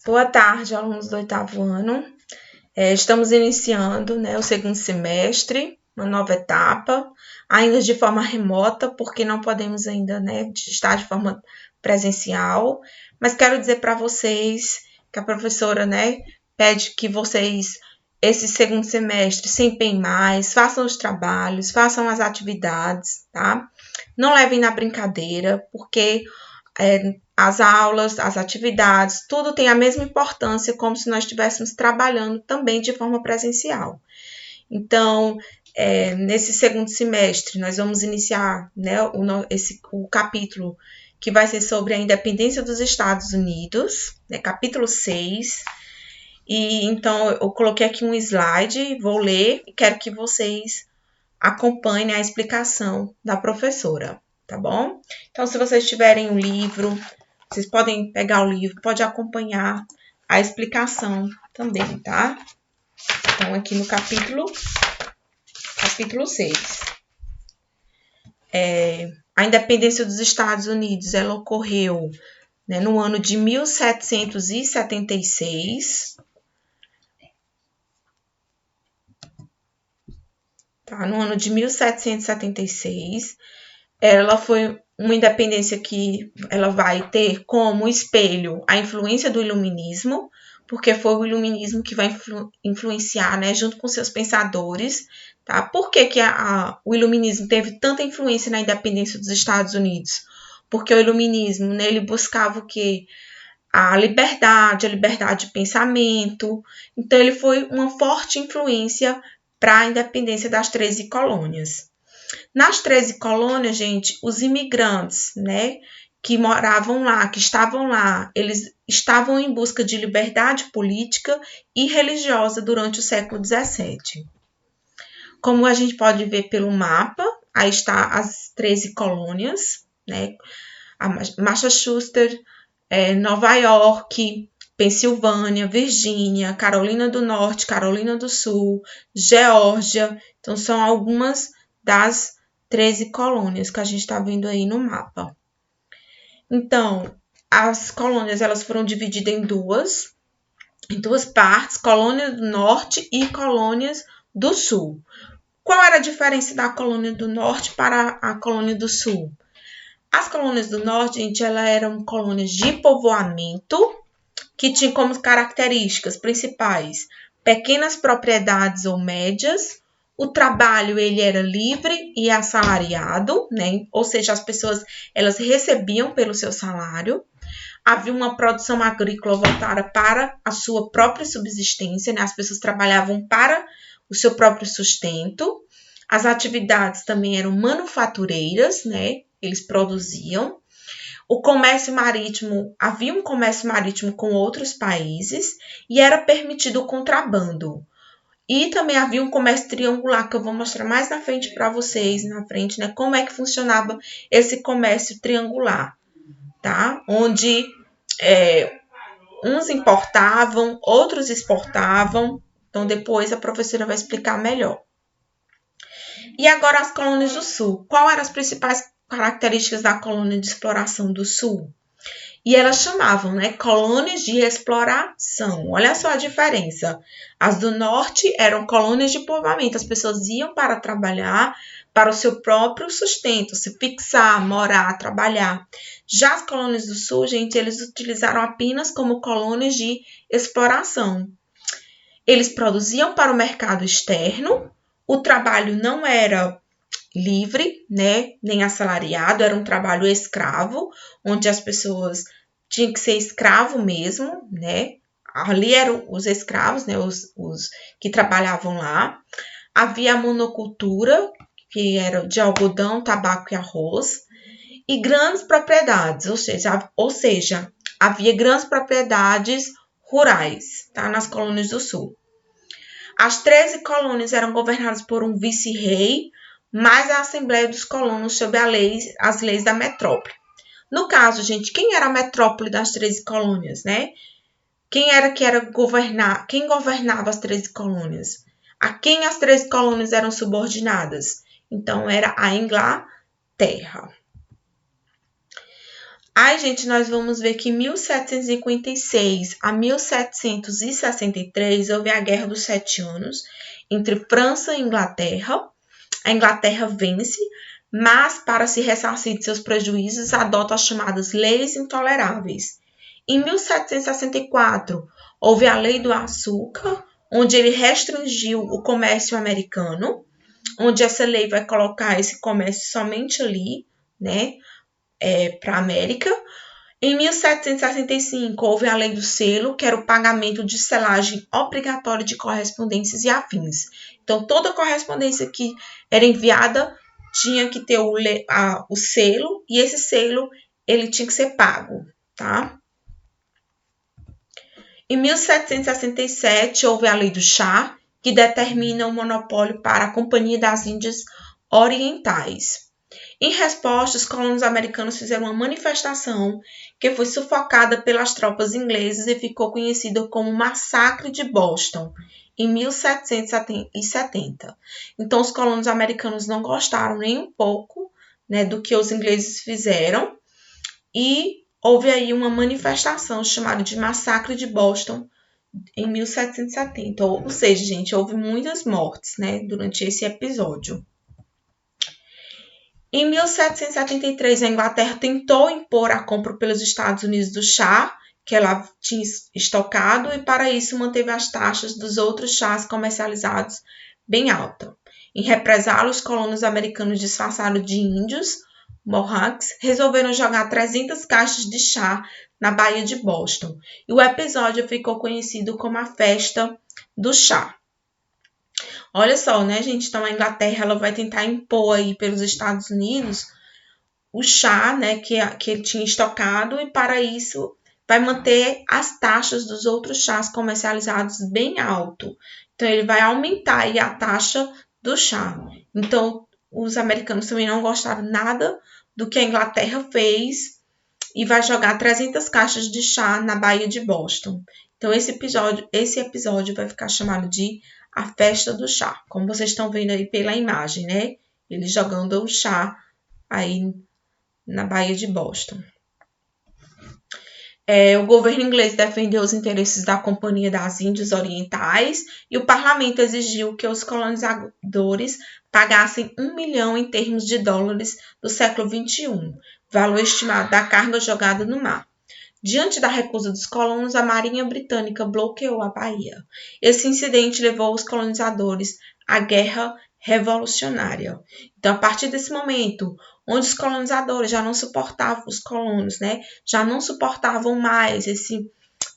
Boa tarde, alunos do 8º ano. Estamos iniciando, o segundo semestre, uma nova etapa, ainda de forma remota, porque não podemos ainda, estar de forma presencial. Mas quero dizer para vocês que a professora, pede que vocês, esse segundo semestre, se empenhem mais, façam os trabalhos, façam as atividades, tá? Não levem na brincadeira, porque as aulas, as atividades, tudo tem a mesma importância como se nós estivéssemos trabalhando também de forma presencial. Então, nesse segundo semestre, nós vamos iniciar o capítulo que vai ser sobre a independência dos Estados Unidos, capítulo 6. E então, eu coloquei aqui um slide, vou ler e quero que vocês acompanhem a explicação da professora, tá bom? Então, se vocês tiverem um livro, vocês podem pegar o livro, pode acompanhar a explicação também, tá? Então, aqui no capítulo 6. A independência dos Estados Unidos, ela ocorreu no ano de 1776. Tá? No ano de 1776. Ela foi uma independência que ela vai ter como espelho a influência do iluminismo, porque foi o iluminismo que vai influenciar, junto com seus pensadores, tá? Por que o iluminismo teve tanta influência na independência dos Estados Unidos? Porque o iluminismo, ele buscava o quê? A liberdade de pensamento. Então, ele foi uma forte influência para a independência das 13 colônias. Nas 13 colônias, gente, os imigrantes, que moravam lá, que estavam lá, eles estavam em busca de liberdade política e religiosa durante o século XVII. Como a gente pode ver pelo mapa, aí está as 13 colônias, a Massachusetts, Nova York, Pensilvânia, Virgínia, Carolina do Norte, Carolina do Sul, Geórgia. Então, são algumas das 13 colônias que a gente está vendo aí no mapa. Então, as colônias elas foram divididas em duas partes, colônias do Norte e colônias do Sul. Qual era a diferença da colônia do Norte para a colônia do Sul? As colônias do Norte, gente, elas eram colônias de povoamento que tinham como características principais pequenas propriedades ou médias. O trabalho ele era livre e assalariado, ou seja, as pessoas elas recebiam pelo seu salário. Havia uma produção agrícola voltada para a sua própria subsistência, as pessoas trabalhavam para o seu próprio sustento. As atividades também eram manufatureiras, eles produziam. O comércio marítimo, havia um comércio marítimo com outros países e era permitido o contrabando. E também havia um comércio triangular, que eu vou mostrar mais na frente para vocês, como é que funcionava esse comércio triangular, tá? Onde uns importavam, outros exportavam. Então, depois a professora vai explicar melhor. E agora as colônias do Sul. Qual eram as principais características da colônia de exploração do Sul? E elas chamavam, colônias de exploração. Olha só a diferença. As do Norte eram colônias de povoamento. As pessoas iam para trabalhar para o seu próprio sustento, se fixar, morar, trabalhar. Já as colônias do Sul, gente, eles utilizaram apenas como colônias de exploração. Eles produziam para o mercado externo. O trabalho não era livre, nem assalariado, era um trabalho escravo, onde as pessoas tinham que ser escravo mesmo, Ali eram os escravos, os que trabalhavam lá. Havia a monocultura, que era de algodão, tabaco e arroz, e grandes propriedades, ou seja, havia grandes propriedades rurais, tá, nas colônias do Sul. As 13 colônias eram governadas por um vice-rei, mais a Assembleia dos Colonos sob as leis da metrópole. No caso, gente, quem era a metrópole das 13 colônias, Quem governava as 13 colônias? A quem as 13 colônias eram subordinadas? Então, era a Inglaterra. Ai, gente, nós vamos ver que em 1756 a 1763 houve a Guerra dos Sete Anos entre França e Inglaterra. A Inglaterra vence, mas para se ressarcir de seus prejuízos, adota as chamadas Leis Intoleráveis. Em 1764, houve a Lei do Açúcar, onde ele restringiu o comércio americano, onde essa lei vai colocar esse comércio somente ali, né, para a América. Em 1765, houve a Lei do Selo, que era o pagamento de selagem obrigatória de correspondências e afins. Então, toda correspondência que era enviada tinha que ter o selo, e esse selo ele tinha que ser pago, tá? Em 1767, houve a Lei do Chá, que determina o monopólio para a Companhia das Índias Orientais. Em resposta, os colonos americanos fizeram uma manifestação que foi sufocada pelas tropas inglesas e ficou conhecida como Massacre de Boston, em 1770. Então, os colonos americanos não gostaram nem um pouco, né, do que os ingleses fizeram, e houve aí uma manifestação chamada de Massacre de Boston em 1770. Ou seja, gente, houve muitas mortes, né, durante esse episódio. Em 1773, a Inglaterra tentou impor a compra pelos Estados Unidos do chá, que ela tinha estocado, e para isso manteve as taxas dos outros chás comercializados bem altas. Em represália, os colonos americanos disfarçados de índios, Mohawks, resolveram jogar 300 caixas de chá na Baía de Boston, e o episódio ficou conhecido como a Festa do Chá. Olha só, né, gente? Então, a Inglaterra ela vai tentar impor aí pelos Estados Unidos o chá, né, que ele tinha estocado, e para isso vai manter as taxas dos outros chás comercializados bem alto. Então, ele vai aumentar aí a taxa do chá. Então, os americanos também não gostaram nada do que a Inglaterra fez e vai jogar 300 caixas de chá na Baía de Boston. Então, esse episódio vai ficar chamado de a Festa do Chá, como vocês estão vendo aí pela imagem, né? Ele jogando o chá aí na Baía de Boston. O governo inglês defendeu os interesses da Companhia das Índias Orientais e o parlamento exigiu que os colonizadores pagassem 1 milhão em termos de dólares do século XXI, valor estimado da carga jogada no mar. Diante da recusa dos colonos, a Marinha Britânica bloqueou a Bahia. Esse incidente levou os colonizadores à Guerra Revolucionária. Então, a partir desse momento, onde os colonizadores já não suportavam os colonos, né? Já não suportavam mais esse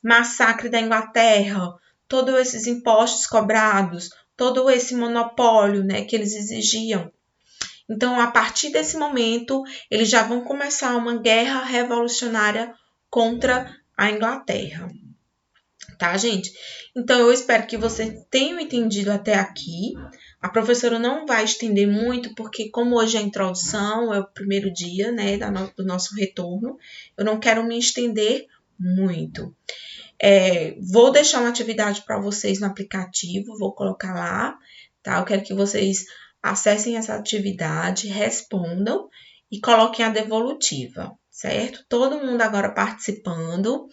massacre da Inglaterra, todos esses impostos cobrados, todo esse monopólio, né, que eles exigiam. Então, a partir desse momento, eles já vão começar uma guerra revolucionária contra a Inglaterra. Tá, gente? Então, eu espero que vocês tenham entendido até aqui. A professora não vai estender muito, porque como hoje é a introdução, é o primeiro dia, né, do nosso retorno, eu não quero me estender muito. Vou deixar uma atividade para vocês no aplicativo, vou colocar lá, tá? Eu quero que vocês acessem essa atividade, respondam e coloquem a devolutiva, certo? Todo mundo agora participando,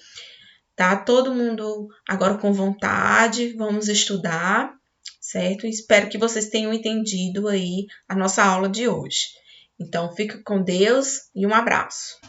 tá? Todo mundo agora com vontade, vamos estudar, certo? Espero que vocês tenham entendido aí a nossa aula de hoje. Então, fica com Deus e um abraço.